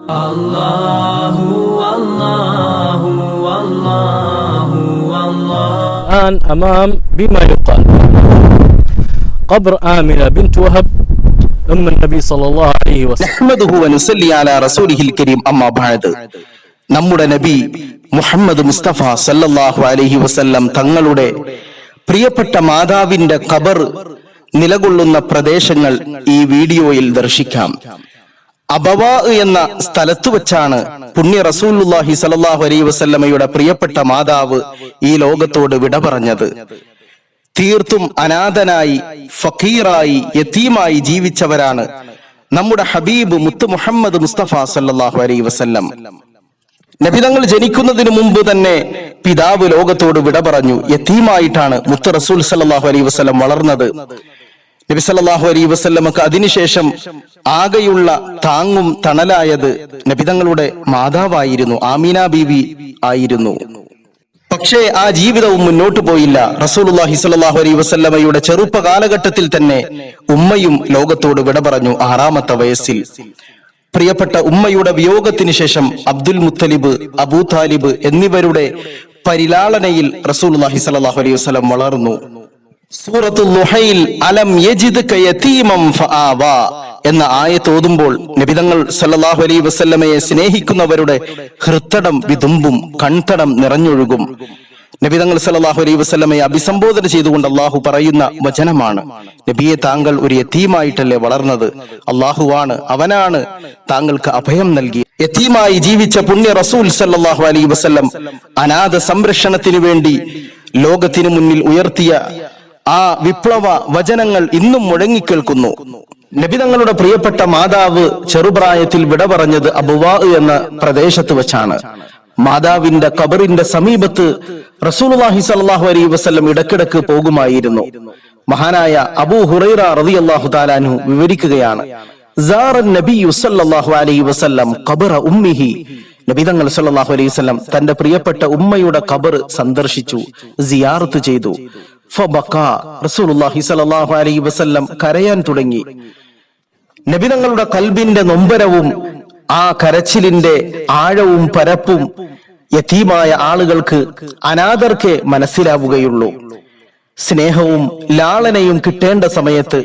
الله والله والله والله. الآن أمام بما يقال قبر آمنة بنت وهب أم النبي صلى الله عليه وسلم. نحمده ونصلي على رسوله الكريم. أما بعد, നമ്മുടെ നബി മുഹമ്മദ് മുസ്തഫ സല്ലല്ലാഹു അലൈഹി വസല്ലം തങ്ങളുടെ പ്രിയപ്പെട്ട മാതാവിന്റെ ഖബർ നിലകൊള്ളുന്ന പ്രദേശങ്ങൾ ഈ വീഡിയോയിൽ ദർശിക്കാം. അബവാ എന്ന സ്ഥലത്ത് വെച്ചാണ് പുണ്യ റസൂലുള്ളാഹി സ്വല്ലല്ലാഹു അലൈഹി വസല്ലമയുടെ പ്രിയപ്പെട്ട മാതാവ് ഈ ലോകത്തോട് വിട പറഞ്ഞത്. തീർത്തും അനാഥനായി, ഫഖീറായി, യതീമായി ജീവിച്ചവരാണ് നമ്മുടെ ഹബീബ് മുത്ത് മുഹമ്മദ് മുസ്തഫ സല്ലല്ലാഹു അലൈഹി വസല്ലം. നബിതങ്ങൾ ജനിക്കുന്നതിന് മുമ്പ് തന്നെ പിതാവ് ലോകത്തോട് വിട പറഞ്ഞു. യതീമായിട്ടാണ് മുത്ത് റസൂൽ സല്ലല്ലാഹു അലൈഹി വസല്ലം വളർന്നത്. നബി സല്ലല്ലാഹു അലൈഹി വസല്ലമക്ക് അതിനുശേഷം ആകെയുള്ള താങ്ങും തണലായത് നബിതങ്ങളുടെ മാതാവായിരുന്നു, ആമീന ബീവി ആയിരുന്നു. പക്ഷേ ആ ജീവിതവും മുന്നോട്ട് പോയില്ല. റസൂലുള്ളാഹി സ്വല്ലല്ലാഹു അലൈഹി വസല്ലമയുടെ ചെറുപ്പ കാലഘട്ടത്തിൽ തന്നെ ഉമ്മയും ലോകത്തോട് വിട പറഞ്ഞു, 6ാമത്തെ വയസ്സിൽ. പ്രിയപ്പെട്ട ഉമ്മയുടെ വിയോഗത്തിന് ശേഷം അബ്ദുൽ മുത്തലിബ്, അബൂ താലിബ് എന്നിവരുടെ പരിലാളനയിൽ റസൂലുള്ളാഹി സ്വല്ലല്ലാഹു അലൈഹി വസല്ലം വളർന്നു. സൂറത്തുൽ ളുഹൈൽ അലം യജിദ്ക യതീമൻ ഫആവാ എന്ന ആയത്ത് ഓതുമ്പോൾ നബിതങ്ങൾ സല്ലല്ലാഹു അലൈഹി വസല്ലമയെ സ്നേഹിക്കുന്നവരുടെ ഹൃത്തടം വിതുമ്പും, കൺതടം നിറഞ്ഞൊഴുകും. നബിതങ്ങൾ സല്ലല്ലാഹു അലൈഹി വസല്ലമയെ അഭിസംബോധന ചെയ്തുകൊണ്ട് അള്ളാഹു പറയുന്ന വചനമാണ്, നബിയെ താങ്കൾ ഒരു യതീമായിട്ടല്ലേ വളർന്നത്, അള്ളാഹുവാണ്, അവനാണ് താങ്കൾക്ക് അഭയം നൽകി. യതീമായി ജീവിച്ച പുണ്യ റസൂൽ സല്ലല്ലാഹു അലൈഹി വസല്ലം അനാഥ സംരക്ഷണത്തിനു വേണ്ടി ലോകത്തിനു മുന്നിൽ ഉയർത്തിയ ആ വിപ്ലവ വചനങ്ങൾ ഇന്നും മുഴങ്ങിക്കേൾക്കുന്നു. നബിതങ്ങളുടെ പ്രിയപ്പെട്ട മാതാവ് ചെറുപ്രായത്തിൽ വിട പറഞ്ഞത് അബുവാ എന്ന പ്രദേശത്ത് വെച്ചാണ്. മാതാവിന്റെ ഖബറിന്റെ സമീപത്ത് റസൂലുള്ളാഹി സ്വല്ലല്ലാഹു അലൈഹി വസല്ലം ഇടക്കിടക്ക് പോകുമായിരുന്നു. മഹാനായ അബൂ ഹുറൈറ റളിയല്ലാഹു തആല അൻഹു വിവരിക്കുകയാണ്, സാറ നബിയു സ്വല്ലല്ലാഹു അലൈഹി വസല്ലം ഖബറ ഉമ്മിഹി. നബിതങ്ങൾ സല്ലല്ലാഹു അലൈഹി വസല്ലം തന്റെ പ്രിയപ്പെട്ട ഉമ്മയുടെ ഖബർ സന്ദർശിച്ചു, സിയാറത്ത് ചെയ്തു. ഫബഖാ, റസൂലുള്ളാഹി സ്വല്ലല്ലാഹു അലൈഹി വസല്ലം കരയാൻ തുടങ്ങി. നബിതങ്ങളുടെ ഖൽബിന്റെ നൊമ്പരവും ആ കരച്ചിലിന്റെ ആഴവും പരപ്പും യതീമായ ആളുകൾക്ക്, അനാഥർക്ക് മനസ്സിലാവുകയുള്ളൂ. സ്നേഹവും ലാളനയും കിട്ടേണ്ട സമയത്ത്,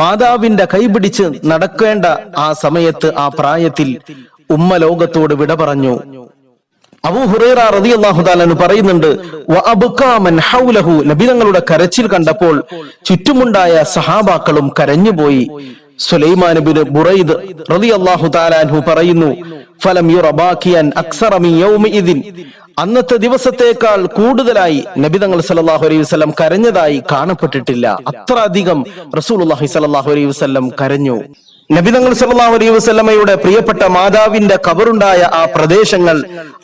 മാതാവിന്റെ കൈപിടിച്ച് നടക്കേണ്ട ആ സമയത്ത്, ആ പ്രായത്തിൽ ഉമ്മ ലോകത്തോട് വിട പറഞ്ഞു. അബൂ ഹുറൈറ റളിയല്ലാഹു തആല അൻഹു പറയുന്നുണ്ട്, വഅബ്കാ മൻ ഹൗലഹു, നബിതങ്ങളുടെ കരച്ചിൽ കണ്ടപ്പോൾ ചുറ്റുമുണ്ടായ സഹാബാക്കളും കരഞ്ഞുപോയി. സുലൈമാൻ ഇബ്നു ബുറൈദ് റളിയല്ലാഹു തആല അൻഹു പറയുന്നു, ഫലം യുറ ബാക്കിയൻ അക്സറ മിൻ യൗമിഇദിൻ, അന്നത്തെ ദിവസത്തേക്കാൾ കൂടുതലായി നബിതങ്ങൾ സല്ലല്ലാഹു അലൈഹി വസല്ലം കരഞ്ഞതായി കാണപ്പെട്ടിട്ടില്ല. അത്ര അധികം റസൂലുള്ളാഹി സല്ലല്ലാഹു അലൈഹി വസല്ലം കരഞ്ഞു. നബിതങ്ങൾ സല്ലല്ലാഹു അലൈഹി വസല്ലമയുടെ പ്രിയപ്പെട്ട മാതാവിന്റെ ഖബറുണ്ടായ ആ പ്രദേശങ്ങൾ,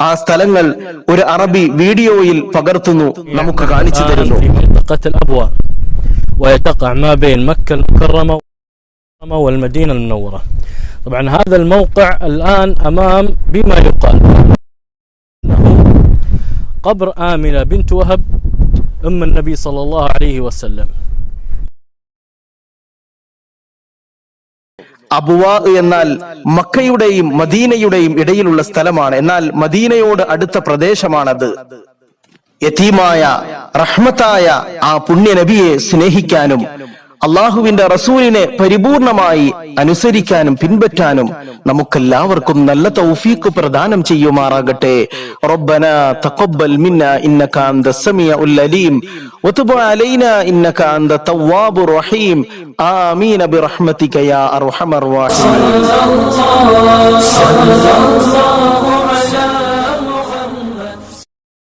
ആ സ്ഥലങ്ങൾ ഒരു അറബി വീഡിയോയിൽ പകർത്തുന്നു, നമുക്ക് കാണിച്ചു തരുന്നു. والمدينة المنورة. طبعا هذا الموقع الآن أمام بما يقال أنه قبر آمنة بنت وهب أم النبي صلى الله عليه وسلم. അബുവാ എന്നാൽ മക്കയുടെയും മദീനയുടെയും ഇടയിലുള്ള സ്ഥലമാണ്. എന്നാൽ മദീനയോട് അടുത്ത പ്രദേശമാണത്. യതീമായ റഹ്മത്തായ ആ പുണ്യ നബിയെ സ്നേഹിക്കാനും അള്ളാഹുവിന്റെ റസൂലിനെ പരിപൂർണമായി അനുസരിക്കാനും പിൻപറ്റാനും നമുക്കെല്ലാവർക്കും നല്ല തൗഫീഖ് പ്രദാനം ചെയ്യുമാറാകട്ടെ. റബ്ബനാ തഖബ്ബൽ മിന്നാ ഇന്നക അൻതസ് സമീഉൽ അലീം വതുബ് അലൈനാ ഇന്നക അൻത തവ്വാബുർ റഹീം. ആമീൻ ബിറഹ്മതിക യാ അർഹമർ റഹീം.